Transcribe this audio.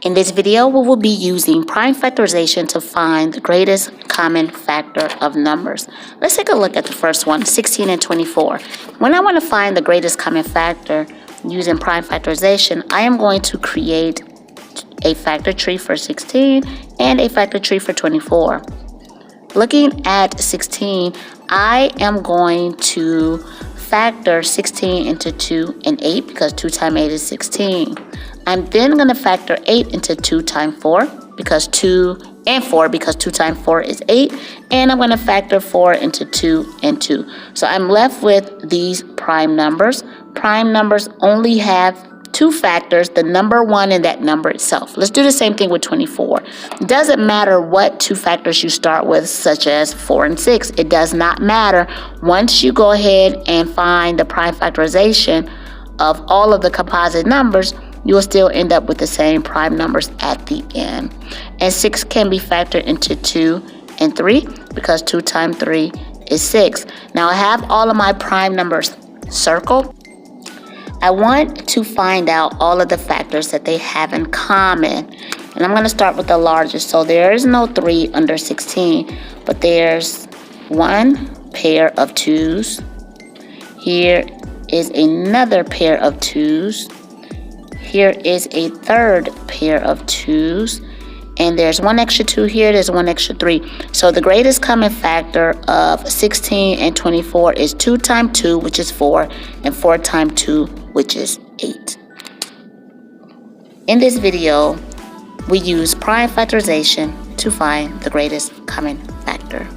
In this video, we will be using prime factorization to find the greatest common factor of numbers. Let's take a look at the first one, 16 and 24. When I want to find the greatest common factor using prime factorization, I am going to create a factor tree for 16 and a factor tree for 24. Looking at 16, I am going to factor 16 into 2 and 8 because 2 times 8 is 16. I'm then going to factor 8 into 2 times 4 because 2 and 4 because 2 times 4 is 8. And I'm going to factor 4 into 2 and 2. So I'm left with these prime numbers. Prime numbers only have two factors, the number 1 and that number itself. Let's do the same thing with 24. It doesn't matter what two factors you start with, such as 4 and 6. It does not matter. Once you go ahead and find the prime factorization of all of the composite numbers, you will still end up with the same prime numbers at the end. And 6 can be factored into 2 and 3 because 2 times 3 is 6. Now I have all of my prime numbers circled. I want to find out all of the factors that they have in common. And I'm going to start with the largest. So there is no 3 under 16, but there's one pair of 2's. Here is another pair of 2's. Here is a third pair of 2's. And there's one extra 2 here, there's one extra 3. So the greatest common factor of 16 and 24 is 2 times 2, which is 4, and 4 times 2, which is 8. In this video, we use prime factorization to find the greatest common factor.